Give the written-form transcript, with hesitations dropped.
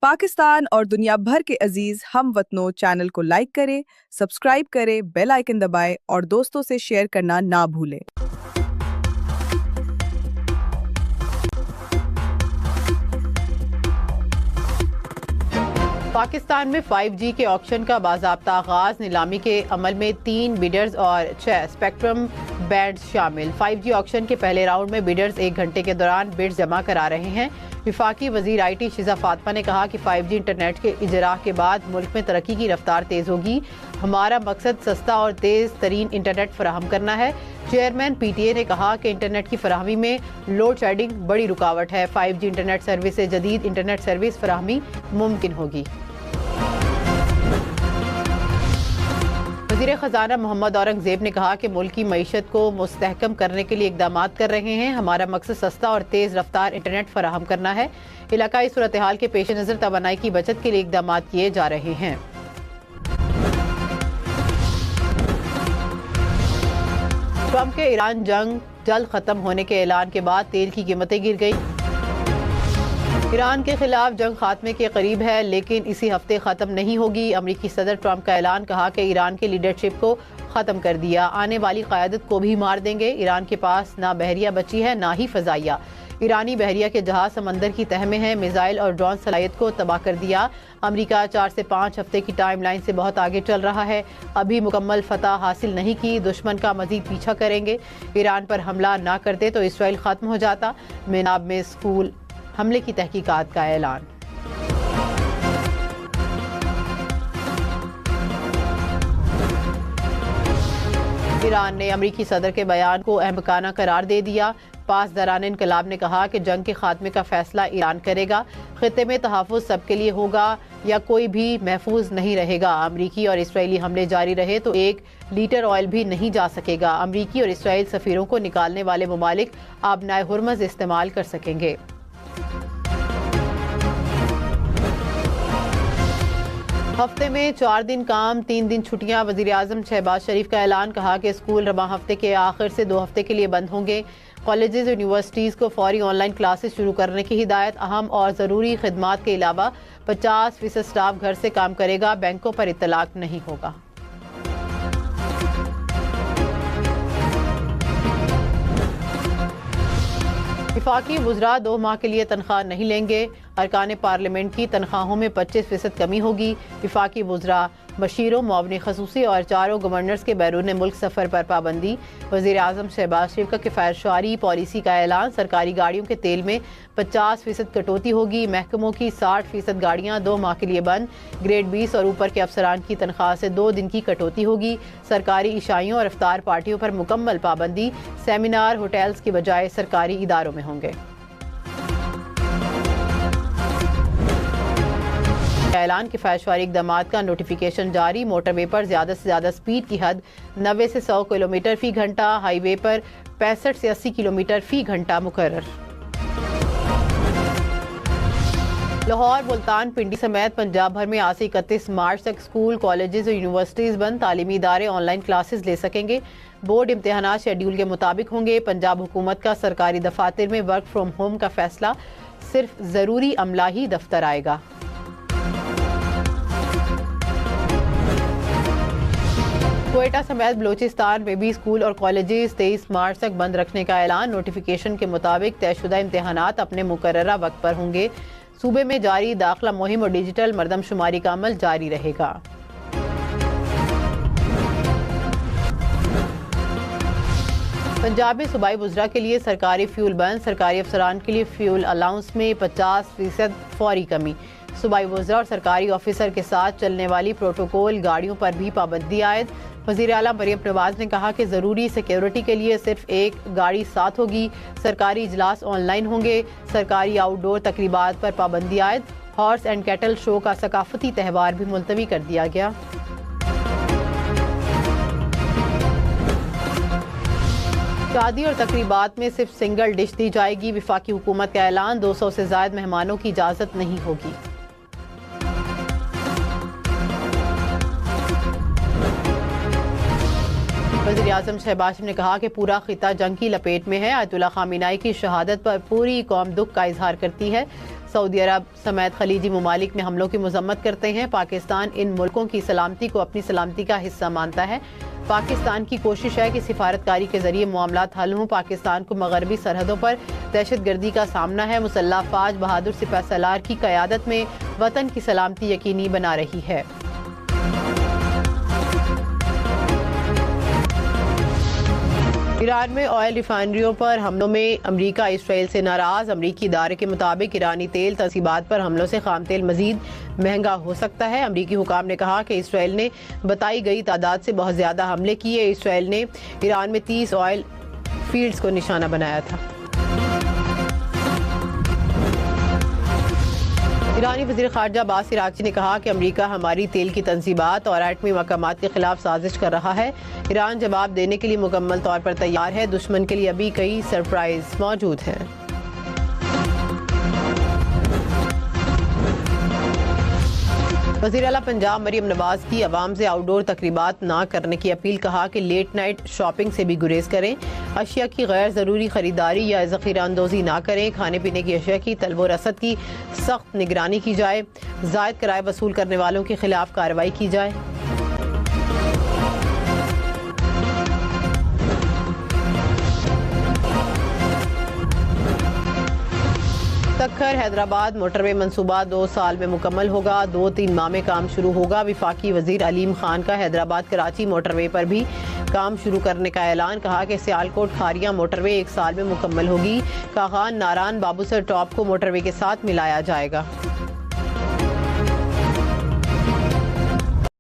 पाकिस्तान और दुनिया भर के अजीज हम वतनों चैनल को लाइक करें, सब्सक्राइब करें, बेल आइकन दबाएं और दोस्तों से शेयर करना ना भूलें। पाकिस्तान में 5G के ऑक्शन का बाज़ाब्ता आगाज। नीलामी के अमल में 3 बिडर्स और 6 स्पेक्ट्रम बैंड्स शामिल। 5G ऑक्शन के पहले राउंड में बिडर्स 1 घंटे के दौरान बिड्स जमा करा रहे हैं। विफाकी वजीर IT शिजा फातिमा ने कहा कि 5G इंटरनेट के इजरा के बाद मुल्क में तरक्की की रफ्तार तेज़ होगी। हमारा मकसद सस्ता और तेज़ तरीन इंटरनेट फराहम करना है। चेयरमैन PTA ने कहा कि इंटरनेट की फराहमी में लोड शेडिंग बड़ी रुकावट है। 5G इंटरनेट सर्विस से जदीद इंटरनेट सर्विस फराहमी मुमकिन होगी। वज़ीर ख़ज़ाना मोहम्मद औरंगज़ेब ने कहा कि मुल्क की मईशत को मुस्तहकम करने के लिए इक़दाम कर रहे हैं। हमारा मकसद सस्ता और तेज़ रफ्तार इंटरनेट फराहम करना है। इलाकाई सूरत हाल के पेश नज़र तवानाई की बचत के लिए इक़दाम किए जा रहे हैं। ट्रंप के ईरान जंग जल्द ख़त्म होने के ऐलान के बाद तेल की कीमतें गिर गई। ईरान के खिलाफ जंग खात्मे के करीब है, लेकिन इसी हफ्ते ख़त्म नहीं होगी। अमरीकी सदर ट्रंप का ऐलान, कहा कि ईरान के लीडरशिप को ख़त्म कर दिया, आने वाली क़यादत को भी मार देंगे। ईरान के पास ना बहरिया बची है ना ही फ़ज़ाइया। ईरानी बहरिया के जहाज समंदर की तह में है। मिसाइल और ड्रोन सलाहियत को तबाह कर दिया। अमरीका 4 से 5 हफ्ते की टाइम लाइन से बहुत आगे चल रहा है। अभी मुकम्मल फतह हासिल नहीं की, दुश्मन का मजीद पीछा करेंगे। ईरान पर हमला ना करते तो इसराइल ख़त्म हो जाता। मेनाब में स्कूल हमले की तहकीकात का ऐलान। ईरान ने अमरीकी सदर के बयान को अहमकाना करार दे दिया। पासदारान इनकलाब ने कहा कि जंग के खात्मे का फैसला ईरान करेगा। खित्ते में तहफ़्फ़ुज़ सबके लिए होगा या कोई भी महफूज नहीं रहेगा। अमरीकी और इसराइली हमले जारी रहे तो 1 लीटर ऑयल भी नहीं जा सकेगा। अमरीकी और इसराइल सफ़ीरों को निकालने वाले ममालिक आबनाए हुर्मज़ इस्तेमाल कर सकेंगे। हफ्ते में 4 दिन काम, 3 दिन छुट्टियां। वज़ीर आज़म शहबाज शरीफ का ऐलान, कहा कि स्कूल रवा हफ्ते के आखिर से 2 हफ्ते के लिए बंद होंगे। कॉलेजेस यूनिवर्सिटीज़ को फौरी ऑनलाइन क्लासेस शुरू करने की हिदायत। अहम और ज़रूरी खिदमात के अलावा 50% स्टाफ घर से काम करेगा। बैंकों पर इत्तलाक नहीं होगा। विफाकी वुज़रा 2 माह के लिए तनख्वाह नहीं लेंगे। अरकान पार्लियामेंट की तनख्वाहों में 25% कमी होगी। विफाकी वुज़रा, मशीरों, मुआवने खसूसी और 4 गवर्नर्स के बैरून मुल्क सफ़र पर पाबंदी। वज़ीर आज़म शहबाज शरीफ का किफ़ायतशारी पॉलिसी का ऐलान। सरकारी गाड़ियों के तेल में 50% कटौती होगी। महकमों की 60% गाड़ियाँ 2 माह के लिए बंद। ग्रेड 20 और ऊपर के अफसरान की तनख्वाह से 2 दिन की कटौती होगी। सरकारी इशाइयों और इफ्तार पार्टियों पर मुकम्मल पाबंदी। सेमिनार होटल्स की बजाय सरकारी इदारों में होंगे। ऐलान, किफ़ायतशारी इक़दामात का नोटिफिकेशन जारी। मोटरवे पर ज़्यादा से ज़्यादा स्पीड की हद 90 से 100 किलोमीटर फ़ी घंटा। हाईवे पर 65 से 80 किलोमीटर फ़ी घंटा मुकर्रर। लाहौर, मुल्तान, पिंडी समेत पंजाब भर में आज से 31 मार्च तक स्कूल, कॉलेजेस और यूनिवर्सिटीज़ बंद। तालीमी इदारे ऑनलाइन क्लासेस ले सकेंगे। बोर्ड इम्तिहानात शेड्यूल के मुताबिक होंगे। पंजाब हुकूमत का सरकारी दफातर में वर्क फ्राम होम का फैसला, सिर्फ ज़रूरी अमला ही दफ्तर आएगा। क्वेटा समेत बलोचिस्तान में भी स्कूल और कॉलेजेस 23 मार्च तक बंद रखने का ऐलान। नोटिफिकेशन के मुताबिक तयशुदा इम्तिहानात अपने मुकर्ररा वक्त पर होंगे। सूबे में जारी दाखिला मुहिम और डिजिटल मरदमशुमारी का अमल जारी रहेगा। पंजाब में सूबाई वुज़रा के लिए सरकारी फ्यूल बंद। सरकारी अफसरान के लिए फ्यूल अलाउंस में 50% फौरी कमी। सूबाई वुज़रा और सरकारी ऑफिसर के साथ चलने वाली प्रोटोकॉल गाड़ियों पर भी पाबंदी आयद। वज़ीर आला मरियम नवाज ने कहा कि ज़रूरी सिक्योरिटी के लिए सिर्फ 1 गाड़ी साथ होगी। सरकारी इजलास ऑनलाइन होंगे। सरकारी आउटडोर तकरीबात पर पाबंदी आयद। हॉर्स एंड कैटल शो का सकाफती त्यौहार भी मुलतवी कर दिया गया। शादी और तकरीबात में सिर्फ सिंगल डिश दी जाएगी। विफाकी हुकूमत का ऐलान, 200 से ज़ायद मेहमानों की इजाज़त नहीं होगी। वज़ीर आज़म शहबाज शरीफ ने कहा कि पूरा खिता जंग की लपेट में है। आयतुल्लाह खामिनाई की शहादत पर पूरी कौम दुख का इजहार करती है। सऊदी अरब समेत खलीजी ममालिक में हमलों की मजम्मत करते हैं। पाकिस्तान इन मुल्कों की सलामती को अपनी सलामती का हिस्सा मानता है। पाकिस्तान की कोशिश है कि सिफारतकारी के जरिए मामलात हल हों। पाकिस्तान को मगरबी सरहदों पर दहशतगर्दी का सामना है। मुसल्लह फ़ौज बहादुर सिपह सलार की क़यादत में वतन की सलामती यकीनी बना रही है। ईरान में ऑयल रिफाइनरियों पर हमलों में अमरीका इसराइल से नाराज़। अमरीकी इदारे के मुताबिक ईरानी तेल तनसीबात पर हमलों से खाम तेल मजीद महंगा हो सकता है। अमरीकी हुकाम ने कहा कि इसराइल ने बताई गई तादाद से बहुत ज़्यादा हमले किए। इसराइल ने ईरान में 30 ऑयल फील्ड्स को निशाना बनाया था। ईरानी वज़ीर ख़ारजा अब्बास इराक़ची ने कहा कि अमरीका हमारी तेल की तनसीबात और एटमी मकामात के खिलाफ साजिश कर रहा है। ईरान जवाब देने के लिए मुकम्मल तौर पर तैयार है। दुश्मन के लिए अभी कई सरप्राइज मौजूद हैं। वज़ीर आला पंजाब मरियम नवाज की अवाम से आउटडोर तकरीबात ना करने की अपील। कहा कि लेट नाइट शॉपिंग से भी गुरेज करें। अशिया की गैर ज़रूरी खरीदारी या ज़ख़ीरा अंदोज़ी ना करें। खाने पीने की अशिया की तलब व रसद की सख्त निगरानी की जाए। ज़ायद किराए वसूल करने वालों के खिलाफ कार्रवाई की जाए। तखर हैदराबाद मोटरवे मंसूबा 2 साल में मुकम्मल होगा। 2-3 माह में काम शुरू होगा। वफाकी वजीर अलीम खान का हैदराबाद कराची मोटरवे पर भी काम शुरू करने का ऐलान। कहा कि सियालकोट खारिया मोटरवे 1 साल में मुकम्मल होगी। कागान नारान बाबूसर टॉप को मोटरवे के साथ मिलाया जाएगा।